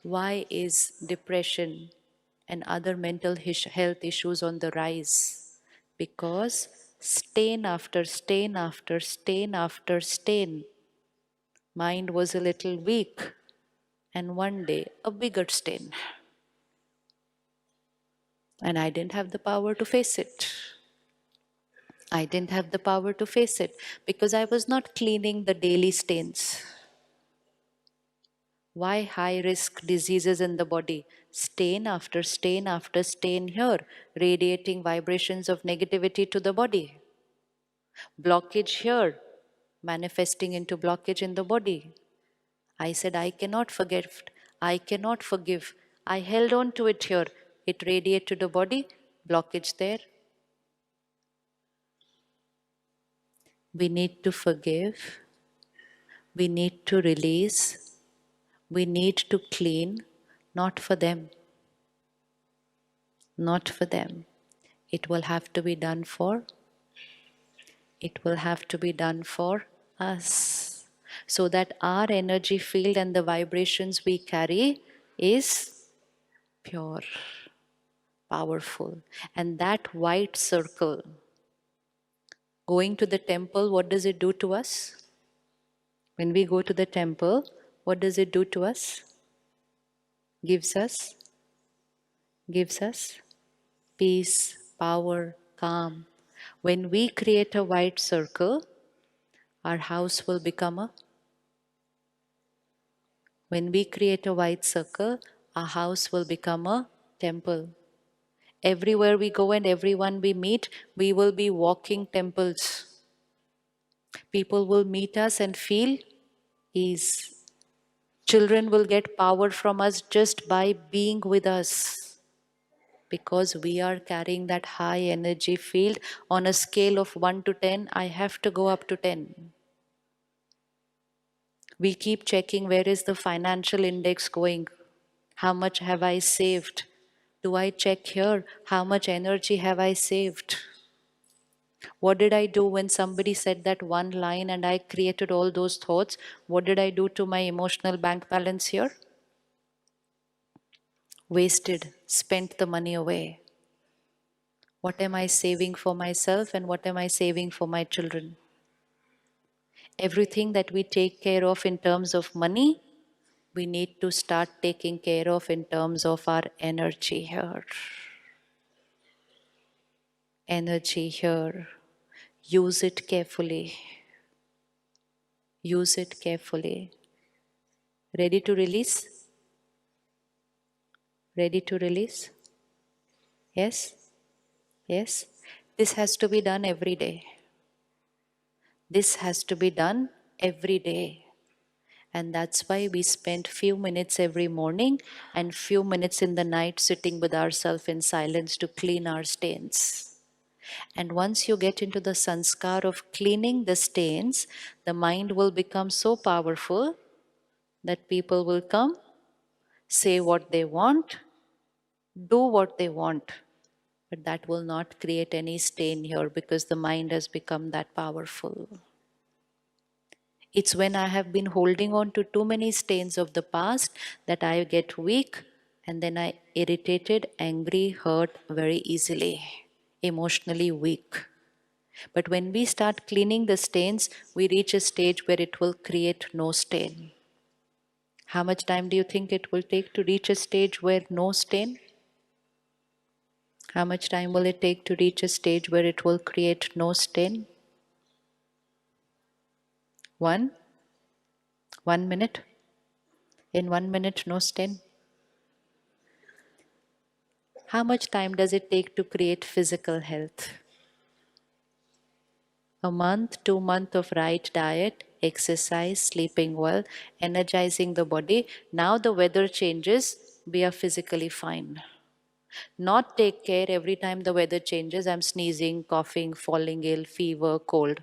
Why is depression and other mental health issues on the rise? Because stain after stain after stain after stain, mind was a little weak, and one day a bigger stain. And I didn't have the power to face it. I didn't have the power to face it because I was not cleaning the daily stains. Why high risk diseases in the body? Stain after stain after stain here, radiating vibrations of negativity to the body. Blockage here, manifesting into blockage in the body. I said, I cannot forgive. I cannot forgive. I held on to it here. It radiated to the body, blockage there. We need to forgive. We need to release. We need to clean, not for them. Not for them. It will have to be done for, it will have to be done for us. So that our energy field and the vibrations we carry is pure, powerful. And that white circle, going to the temple, what does it do to us? When we go to the temple, what does it do to us? Gives us peace, power, calm. When we create a white circle, our house will become a. When we create a white circle, our house will become a temple. Everywhere we go and everyone we meet, we will be walking temples. People will meet us and feel ease. Children will get power from us just by being with us, because we are carrying that high energy field. On a scale of 1 to 10, I have to go up to 10. We keep checking, where is the financial index going? How much have I saved? Do I check here? How much energy have I saved? What did I do when somebody said that one line and I created all those thoughts? What did I do to my emotional bank balance here? Wasted, spent the money away. What am I saving for myself and what am I saving for my children? Everything that we take care of in terms of money, we need to start taking care of in terms of our energy here. Energy here. Use it carefully. Use it carefully. Ready to release? Ready to release? Yes? Yes? This has to be done every day. This has to be done every day. And that's why we spend few minutes every morning and few minutes in the night sitting with ourselves in silence to clean our stains. And once you get into the sanskar of cleaning the stains, the mind will become so powerful that people will come, say what they want, do what they want. But that will not create any stain here because the mind has become that powerful. It's when I have been holding on to too many stains of the past that I get weak and then I irritated, angry, hurt very easily, emotionally weak. But when we start cleaning the stains, we reach a stage where it will create no stain. How much time do you think it will take to reach a stage where no stain? How much time will it take to reach a stage where it will create no stain? 1 minute? In 1 minute, no stain? How much time does it take to create physical health? A month, 2 months of right diet, exercise, sleeping well, energizing the body. Now the weather changes, we are physically fine. Not take care every time the weather changes, I'm sneezing, coughing, falling ill, fever, cold.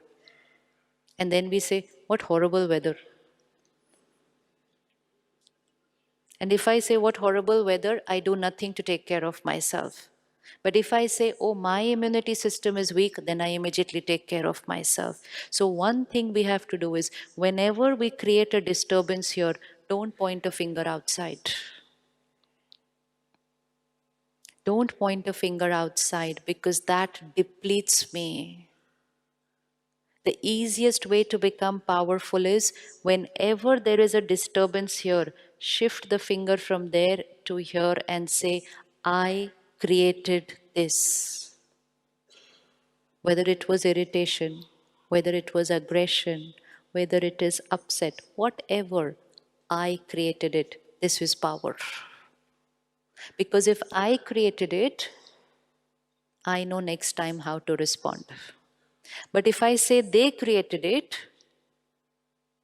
And then we say, what horrible weather. And if I say, what horrible weather, I do nothing to take care of myself. But if I say, oh, my immunity system is weak, then I immediately take care of myself. So one thing we have to do is, whenever we create a disturbance here, don't point a finger outside. Don't point a finger outside because that depletes me. The easiest way to become powerful is whenever there is a disturbance here, shift the finger from there to here and say, I created this. Whether it was irritation, whether it was aggression, whether it is upset, whatever, I created it. This is power. Because if I created it, I know next time how to respond. But if I say they created it,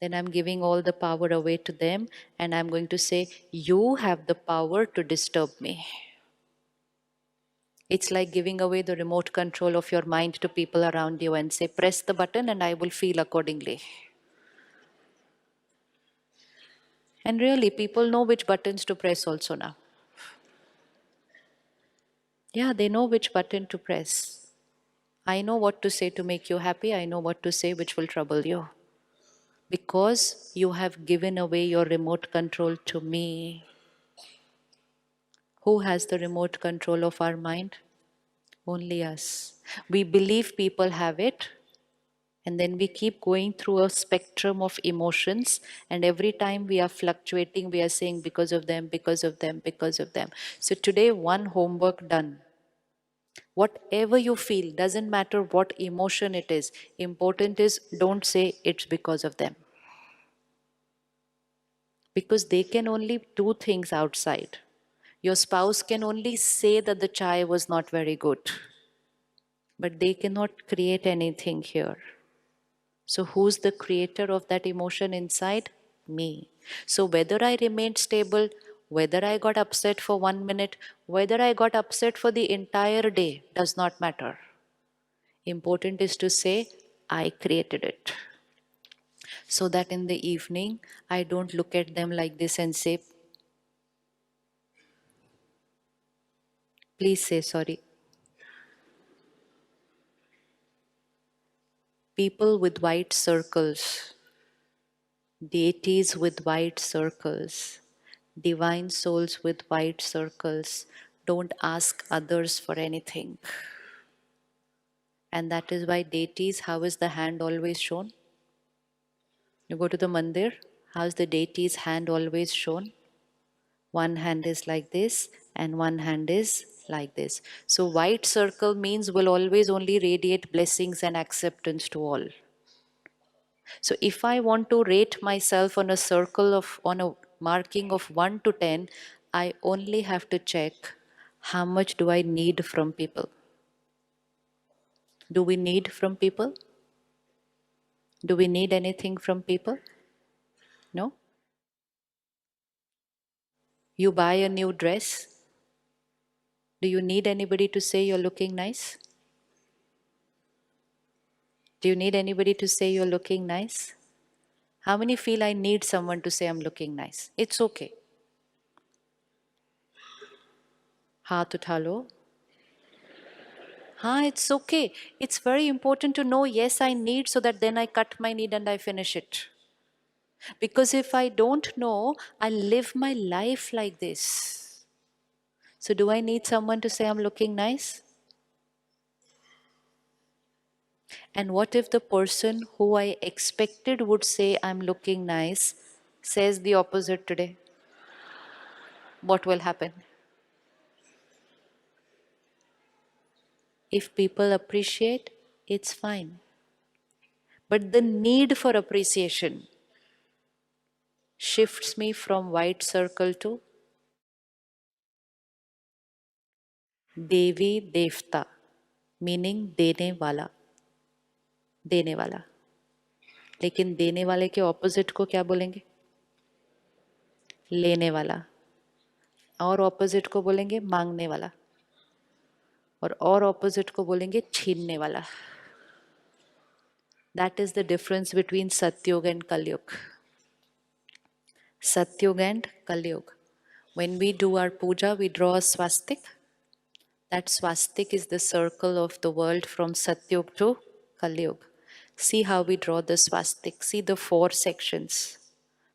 then I'm giving all the power away to them and I'm going to say, you have the power to disturb me. It's like giving away the remote control of your mind to people around you and say, press the button and I will feel accordingly. And really, people know which buttons to press also now. Yeah, they know which button to press. I know what to say to make you happy. I know what to say which will trouble you. Because you have given away your remote control to me. Who has the remote control of our mind? Only us. We believe people have it, and then we keep going through a spectrum of emotions, and every time we are fluctuating, we are saying, because of them, because of them, because of them. So today, one homework done. Whatever you feel, doesn't matter what emotion it is, important is don't say it's because of them. Because they can only do things outside. Your spouse can only say that the chai was not very good, but they cannot create anything here. So, who's the creator of that emotion inside? Me. So, whether I remained stable, whether I got upset for 1 minute, whether I got upset for the entire day, does not matter. Important is to say, I created it. So that in the evening, I don't look at them like this and say, please say sorry. People with white circles, deities with white circles, divine souls with white circles, don't ask others for anything. And that is why deities, how is the hand always shown? You go to the mandir, how is the deity's hand always shown? One hand is like this and one hand is like this. So white circle means will always only radiate blessings and acceptance to all. So if I want to rate myself on a circle of, on a marking of 1 to 10, I only have to check how much do I need from people. Do we need from people? Do we need anything from people? No? You buy a new dress. Do you need anybody to say you're looking nice? Do you need anybody to say you're looking nice? How many feel I need someone to say I'm looking nice? It's okay. Haath utha lo. It's okay. It's very important to know, yes, I need, so that then I cut my need and I finish it. Because if I don't know, I live my life like this. So do I need someone to say I'm looking nice? And what if the person who I expected would say I'm looking nice says the opposite today? What will happen? If people appreciate, it's fine. But the need for appreciation shifts me from white circle to Devi Devta, meaning देने वाला, देने वाला. लेकिन देने वाले के opposite को क्या बोलेंगे? लेने वाला. और ऑपोजिट को बोलेंगे मांगने वाला. और ऑपोजिट को बोलेंगे छीनने वाला. That is the difference between Satyug and Kalyug. Satyug and Kalyug. When we do our puja, we draw a swastik. That swastik is the circle of the world from Satyug to Kalyug. See how we draw the swastik. See the 4 sections.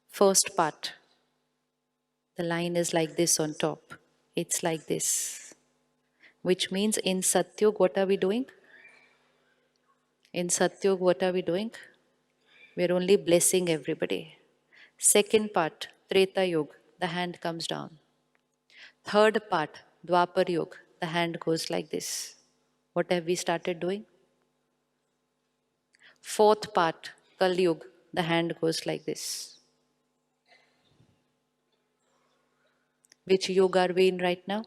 First part. The line is like this on top. It's like this. Which means in Satyug, what are we doing? In Satyug, what are we doing? We're only blessing everybody. Second part, Treta Yuga, the hand comes down. Third part, Dwapar Yuga, the hand goes like this. What have we started doing? Fourth part, Kali Yuga, the hand goes like this. Which yuga are we in right now?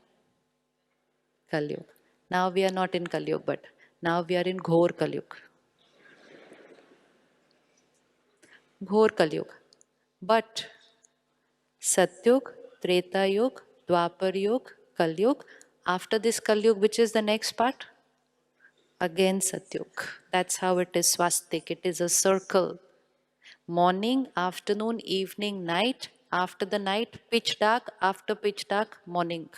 Kali Yuga. Now we are not in Kali Yuga, but now we are in Ghor Kali Yuga. Ghor Kali Yuga. But Satyug, Treta Yuga, Dwapar Yuga, Kali Yuga. After this Kali Yuga, which is the next part? Again Satyug. That's how it is swastik. It is a circle. Morning, afternoon, evening, night. After the night, pitch dark. After pitch dark, morning.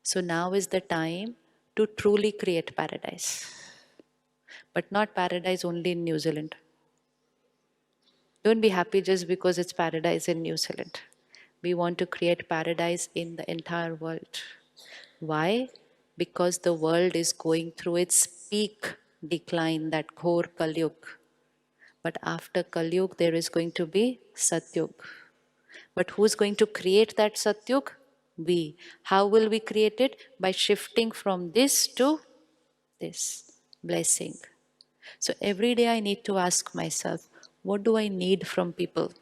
So now is the time to truly create paradise. But not paradise only in New Zealand. Don't be happy just because it's paradise in New Zealand. We want to create paradise in the entire world. Why? Because the world is going through its peak decline, that Ghor Kalyug. But after Kalyug, there is going to be Satyug. But who's going to create that Satyug? We. How will we create it? By shifting from this to this blessing. So every day I need to ask myself, what do I need from people?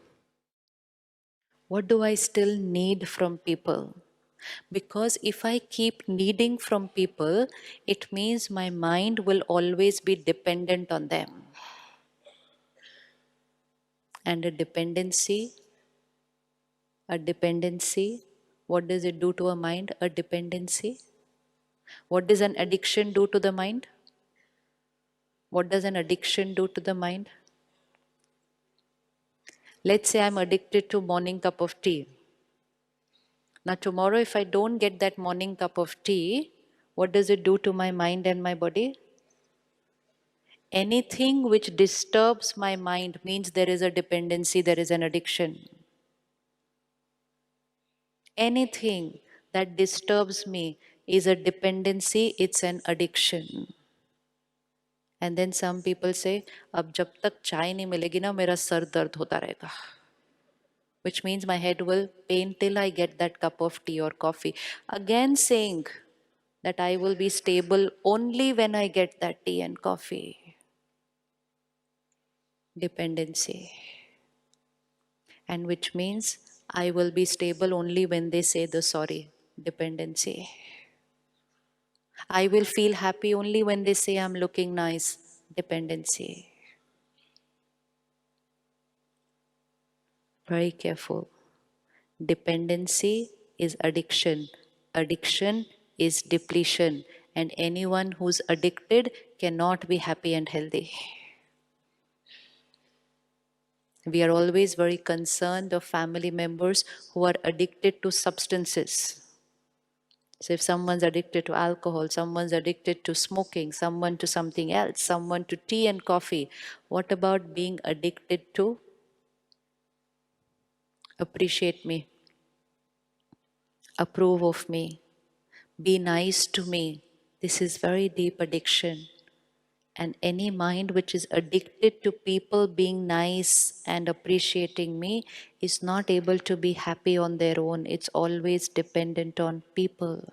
What do I still need from people? Because if I keep needing from people, it means my mind will always be dependent on them. And a dependency, what does it do to a mind? A dependency. What does an addiction do to the mind? What does an addiction do to the mind? Let's say I'm addicted to morning cup of tea. Now tomorrow if I don't get that morning cup of tea, what does it do to my mind and my body? Anything which disturbs my mind means there is a dependency, there is an addiction. Anything that disturbs me is a dependency, it's an addiction. And then some people say, अब जब तक चाय नहीं मिलेगी ना मेरा sir दर्द होता रहेगा. Which means my head will pain till I get that cup of tea or coffee. Again saying that I will be stable only when I get that tea and coffee. Dependency. And which means I will be stable only when they say the sorry. Dependency. I will feel happy only when they say I'm looking nice. Dependency. Very careful. Dependency is addiction. Addiction is depletion. And anyone who's addicted cannot be happy and healthy. We are always very concerned of family members who are addicted to substances. So if someone's addicted to alcohol, someone's addicted to smoking, someone to something else, someone to tea and coffee, what about being addicted to appreciate me, approve of me, be nice to me? This is very deep addiction. And any mind which is addicted to people being nice and appreciating me is not able to be happy on their own. It's always dependent on people.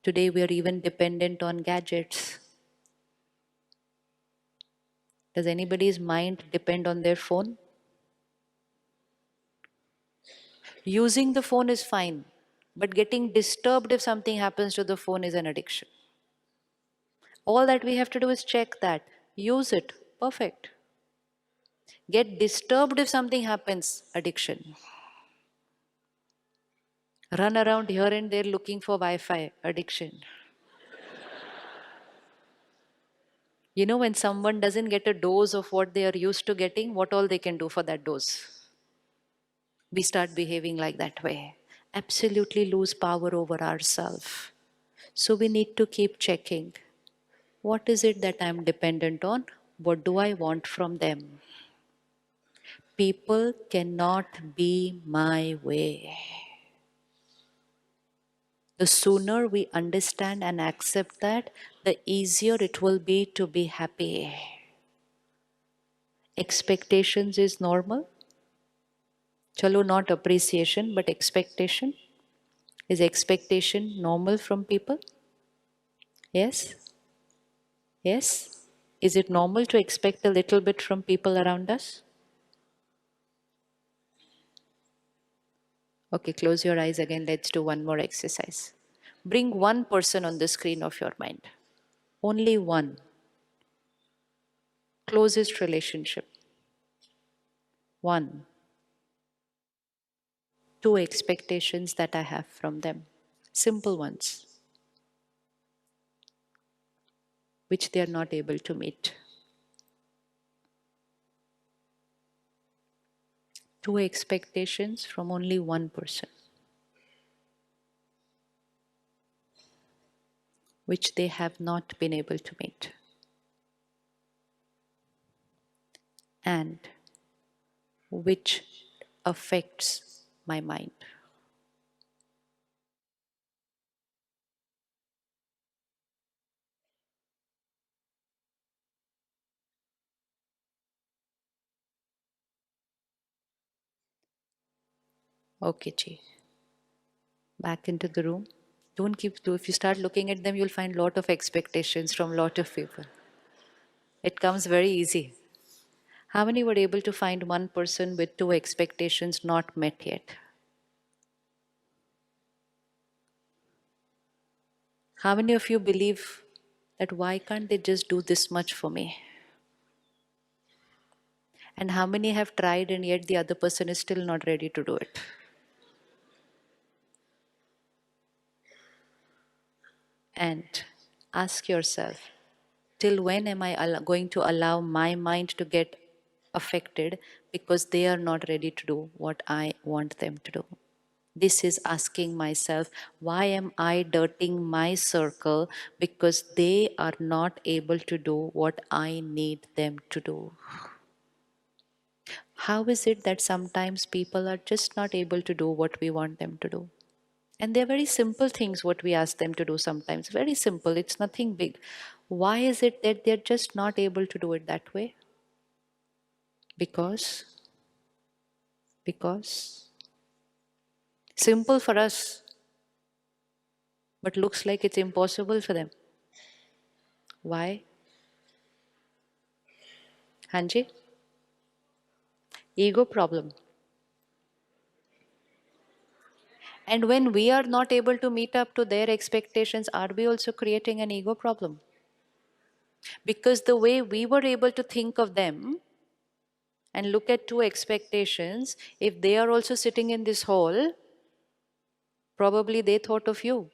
Today we are even dependent on gadgets. Does anybody's mind depend on their phone? Using the phone is fine, but getting disturbed if something happens to the phone is an addiction. All that we have to do is check that, use it, perfect. Get disturbed if something happens, addiction. Run around here and there looking for Wi-Fi, addiction. You know, when someone doesn't get a dose of what they are used to getting, what all they can do for that dose? We start behaving like that way. Absolutely lose power over ourselves. So we need to keep checking. What is it that I'm dependent on? What do I want from them? People cannot be my way. The sooner we understand and accept that, the easier it will be to be happy. Expectations is normal. Chalo, not appreciation, but expectation. Is expectation normal from people? Yes? Yes? Is it normal to expect a little bit from people around us? Okay, close your eyes again. Let's do one more exercise. Bring one person on the screen of your mind. Only one. Closest relationship. One. Two expectations that I have from them. Simple ones, which they are not able to meet. Two expectations from only one person, which they have not been able to meet. And which affects my mind. Okay, Ji. Back into the room. Don't keep, if you start looking at them, you'll find lot of expectations from lot of people. It comes very easy. How many were able to find one person with two expectations not met yet? How many of you believe that why can't they just do this much for me? And how many have tried and yet the other person is still not ready to do it? And ask yourself, till when am I going to allow my mind to get affected because they are not ready to do what I want them to do? This is asking myself, why am I dirtying my circle because they are not able to do what I need them to do? How is it that sometimes people are just not able to do what we want them to do? And they're very simple things what we ask them to do sometimes. Very simple, it's nothing big. Why is it that they're just not able to do it that way? Because, because, simple for us, but looks like it's impossible for them. Why? Hanji? Ego problem. And when we are not able to meet up to their expectations, are we also creating an ego problem? Because the way we were able to think of them and look at two expectations, if they are also sitting in this hall, probably they thought of you.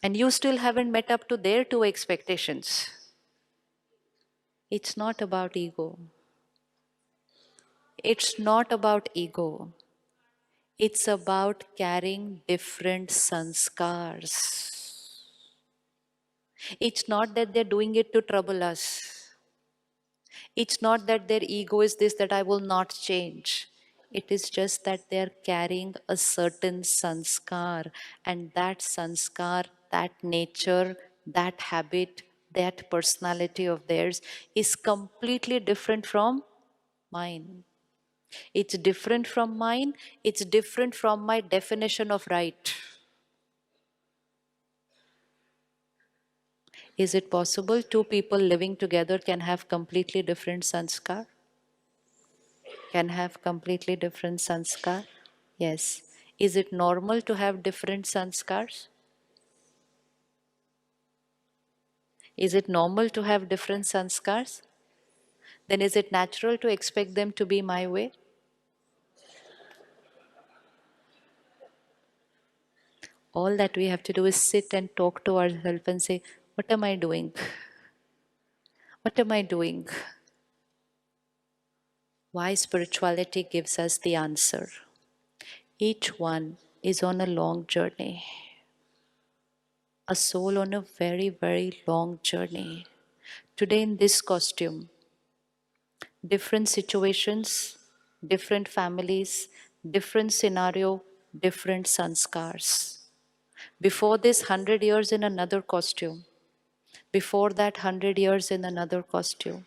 And you still haven't met up to their two expectations. It's not about ego. It's not about ego. It's about carrying different sanskars. It's not that they're doing it to trouble us. It's not that their ego is this, that I will not change. It is just that they're carrying a certain sanskar, and that sanskar, that nature, that habit, that personality of theirs is completely different from mine. It's different from mine, it's different from my definition of right. Is it possible two people living together can have completely different sanskar? Can have completely different sanskar? Yes. Is it normal to have different sanskars? Is it normal to have different sanskars? Then is it natural to expect them to be my way? All that we have to do is sit and talk to ourselves and say, what am I doing? What am I doing? Why spirituality gives us the answer. Each one is on a long journey. A soul on a very, very long journey. Today in this costume, different situations, different families, different scenario, different sanskars. Before this, 100 years in another costume. Before that, 100 years in another costume.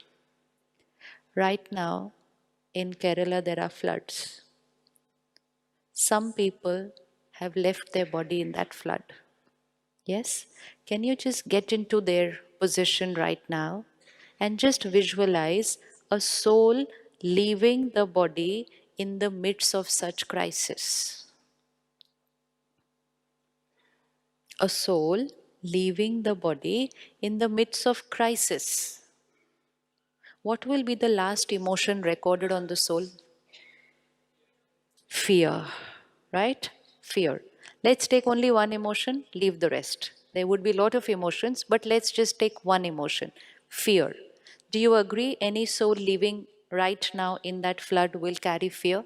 Right now, in Kerala, there are floods. Some people have left their body in that flood. Yes? Can you just get into their position right now and just visualize a soul leaving the body in the midst of such crisis? A soul leaving the body in the midst of crisis. What will be the last emotion recorded on the soul? Fear, right? Fear. Let's take only one emotion, leave the rest. There would be a lot of emotions, but let's just take one emotion, fear. Do you agree any soul living right now in that flood will carry fear?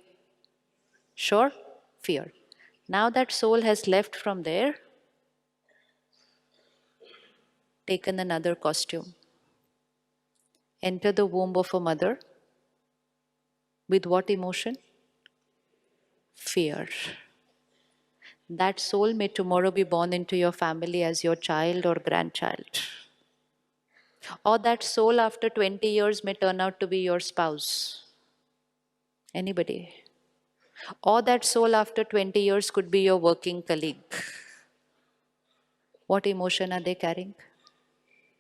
Sure? Fear. Now that soul has left from there, taken another costume, enter the womb of a mother with what emotion? Fear. That soul may tomorrow be born into your family as your child or grandchild. Or that soul after 20 years may turn out to be your spouse. Anybody? Or that soul after 20 years could be your working colleague. What emotion are they carrying?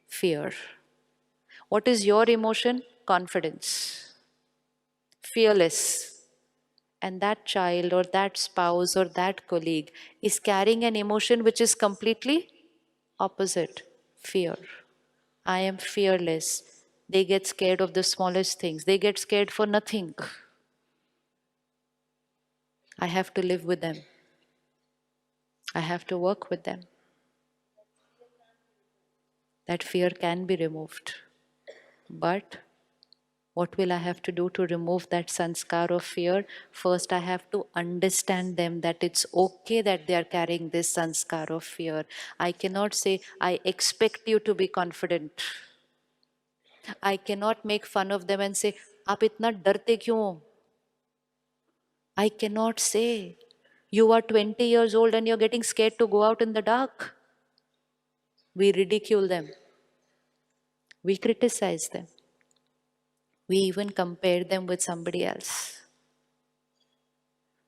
Fear. What is your emotion? Confidence. Fearless. And that child or that spouse or that colleague is carrying an emotion which is completely opposite. Fear. I am fearless. They get scared of the smallest things. They get scared for nothing. I have to live with them. I have to work with them. That fear can be removed. But what will I have to do to remove that sanskar of fear? First, I have to understand them that it's okay that they are carrying this sanskar of fear. I cannot say, I expect you to be confident. I cannot make fun of them and say, आप इतना डरते क्यों हो? I cannot say, you are 20 years old and you're getting scared to go out in the dark. We ridicule them. We criticize them. We even compare them with somebody else.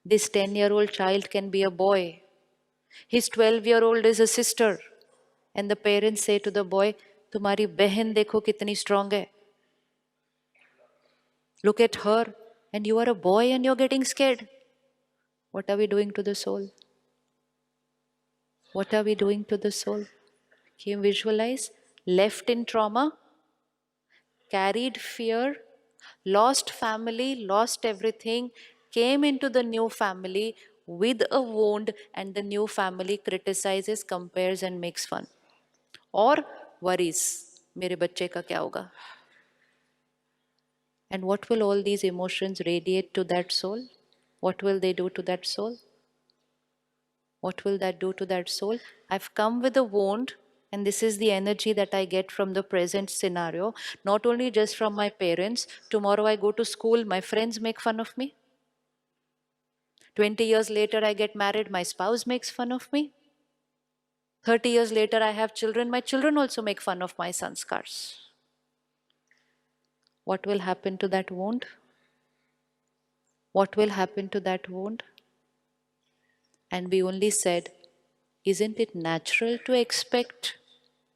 This 10-year-old child can be a boy. His 12-year-old is a sister. And the parents say to the boy, तुम्हारी बहन देखो कितनी strong है. Look at her. And you are a boy and you're getting scared. What are we doing to the soul? What are we doing to the soul? Can you visualize? Left in trauma, carried fear, lost family, lost everything, came into the new family with a wound, and the new family criticizes, compares, and makes fun. Or worries, मेरे बच्चे का क्या होगा? And what will all these emotions radiate to that soul? What will they do to that soul? What will that do to that soul? I've come with a wound, and this is the energy that I get from the present scenario, not only just from my parents. Tomorrow I go to school, my friends make fun of me. 20 years later, I get married, my spouse makes fun of me. 30 years later, I have children, my children also make fun of my sanskars. What will happen to that wound? What will happen to that wound? And we only said, isn't it natural to expect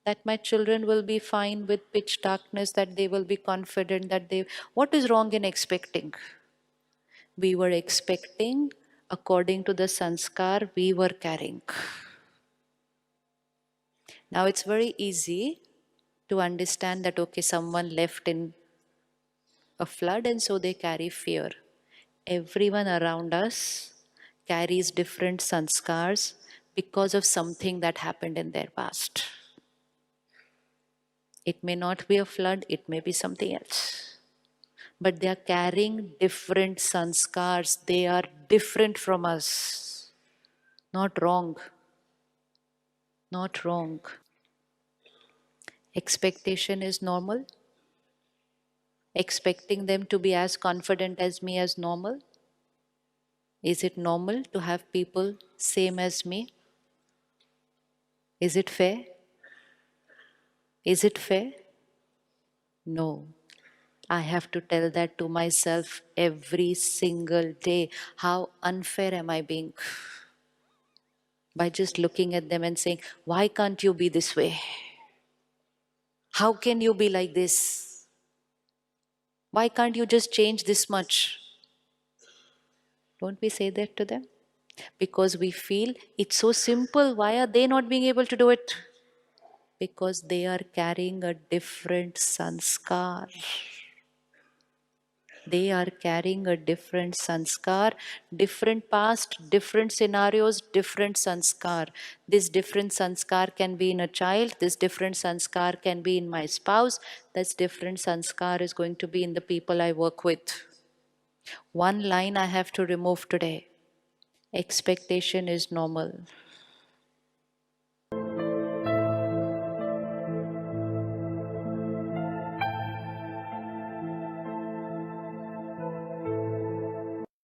that my children will be fine with pitch darkness, that they will be confident, that they... What is wrong in expecting? We were expecting according to the sanskar we were carrying. Now it's very easy to understand that, okay, someone left in a flood and so they carry fear. Everyone around us carries different sanskars because of something that happened in their past. It may not be a flood, it may be something else. But they are carrying different sanskars. They are different from us. Not wrong. Not wrong. Expectation is normal. Expecting them to be as confident as me as normal. Is it normal to have people same as me? Is it fair? Is it fair? No. I have to tell that to myself every single day. How unfair am I being? By just looking at them and saying, why can't you be this way? How can you be like this? Why can't you just change this much? Don't we say that to them? Because we feel it's so simple. Why are they not being able to do it? Because they are carrying a different sanskar. They are carrying a different sanskar, different past, different scenarios, different sanskar. This different sanskar can be in a child, this different sanskar can be in my spouse, this different sanskar is going to be in the people I work with. One line I have to remove today. Expectation is normal.